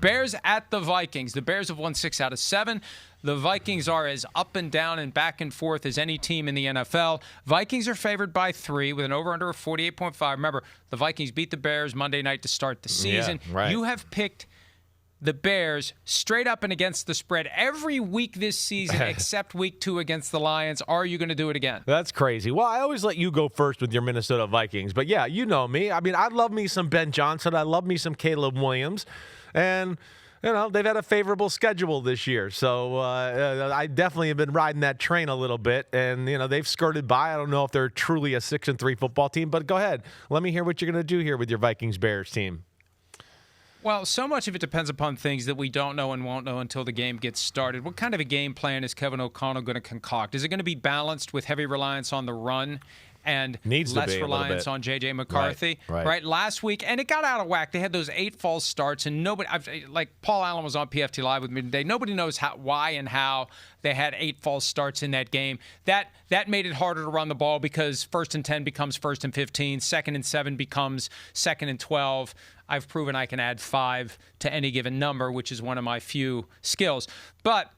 Bears at the Vikings. The Bears have won 6 out of 7. The Vikings are as up and down and back and forth as any team in the NFL. Vikings are favored by 3 with an over-under of 48.5. Remember, the Vikings beat the Bears Monday night to start the season. Yeah, right. You have picked the Bears straight up and against the spread every week this season except week 2 against the Lions. Are you going to do it again? That's crazy. Well, I always let you go first with your Minnesota Vikings. But, yeah, you know me. I mean, I love me some Ben Johnson. I love me some Caleb Williams. And, you know, they've had a favorable schedule this year. So I definitely have been riding that train a little bit. And, you know, they've skirted by. I don't know if they're truly a 6-3 football team. But go ahead. Let me hear what you're going to do here with your Vikings-Bears team. Well, so much of it depends upon things that we don't know and won't know until the game gets started. What kind of a game plan is Kevin O'Connell going to concoct? Is it going to be balanced with heavy reliance on the run and less reliance on J.J. McCarthy? Right. Last week, and it got out of whack. They had those 8 false starts, and nobody, like Paul Allen was on PFT Live with me today. Nobody knows why and how they had 8 false starts in that game. That made it harder to run the ball because 1st and 10 becomes 1st and 15, 2nd and 7 becomes 2nd and 12. I've proven I can add 5 to any given number, which is one of my few skills. But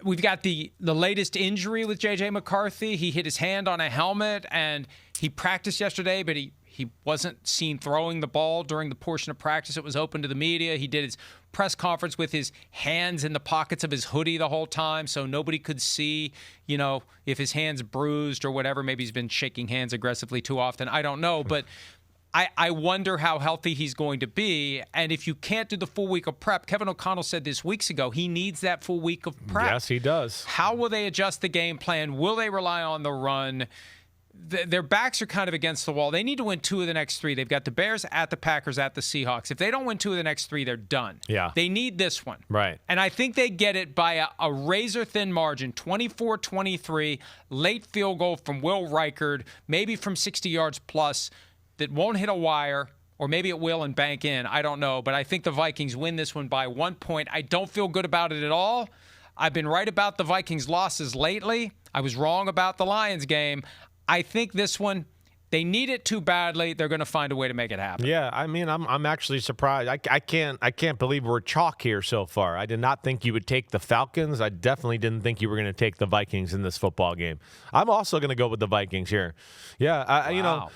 we've got the latest injury with J.J. McCarthy. He hit his hand on a helmet, and he practiced yesterday, but he wasn't seen throwing the ball during the portion of practice. It was open to the media. He did his press conference with his hands in the pockets of his hoodie the whole time, so nobody could see, you know, if his hand's bruised or whatever. Maybe he's been shaking hands aggressively too often. I don't know, but I wonder how healthy he's going to be. And if you can't do the full week of prep, Kevin O'Connell said this weeks ago, he needs that full week of prep. Yes, he does. How will they adjust the game plan? Will they rely on the run? Their backs are kind of against the wall. They need to win 2 of the next 3. They've got the Bears, at the Packers, at the Seahawks. If they don't win 2 of the next 3, they're done. Yeah. They need this one. Right. And I think they get it by a razor-thin margin, 24-23, late field goal from Will Reichard, maybe from 60 yards plus, that won't hit a wire, or maybe it will and bank in. I don't know. But I think the Vikings win this one by 1 point. I don't feel good about it at all. I've been right about the Vikings' losses lately. I was wrong about the Lions game. I think this one, they need it too badly. They're going to find a way to make it happen. Yeah, I mean, I'm actually surprised. I can't believe we're chalk here so far. I did not think you would take the Falcons. I definitely didn't think you were going to take the Vikings in this football game. I'm also going to go with the Vikings here. Yeah, Wow. you know,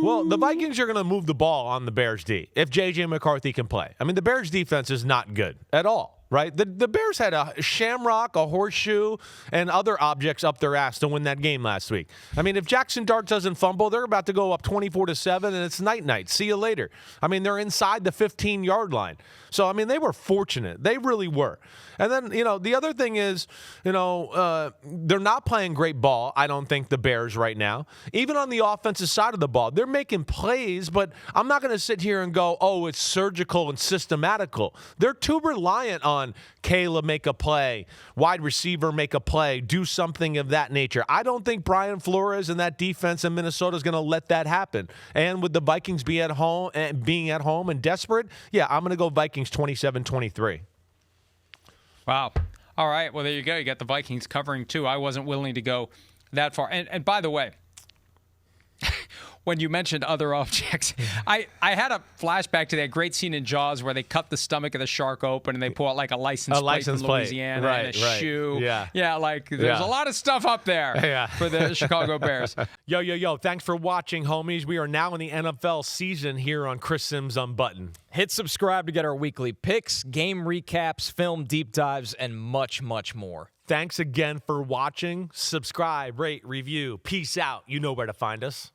well, the Vikings are going to move the ball on the Bears D if J.J. McCarthy can play. I mean, the Bears defense is not good at all. Right? The Bears had a shamrock, a horseshoe, and other objects up their ass to win that game last week. I mean, if Jackson Dart doesn't fumble, they're about to go up 24-7, and it's night-night. See you later. I mean, they're inside the 15-yard line. So, I mean, they were fortunate. They really were. And then, you know, the other thing is, you know, they're not playing great ball, I don't think, the Bears right now. Even on the offensive side of the ball, they're making plays, but I'm not going to sit here and go, oh, it's surgical and systematical. They're too reliant on Caleb make a play, wide receiver make a play, do something of that nature. I don't think Brian Flores and that defense in Minnesota is going to let that happen. And with the Vikings being at home and desperate, yeah, I'm going to go Vikings 27-23. Wow. All right. Well, there you go. You got the Vikings covering, too. I wasn't willing to go that far. And by the way, when you mentioned other objects, I had a flashback to that great scene in Jaws where they cut the stomach of the shark open and they pull out like a license plate from Louisiana and a shoe. Yeah, like there's a lot of stuff up there for the Chicago Bears. Yo, thanks for watching, homies. We are now in the NFL season here on Chris Simms Unbuttoned. Hit subscribe to get our weekly picks, game recaps, film deep dives, and much, much more. Thanks again for watching. Subscribe, rate, review. Peace out. You know where to find us.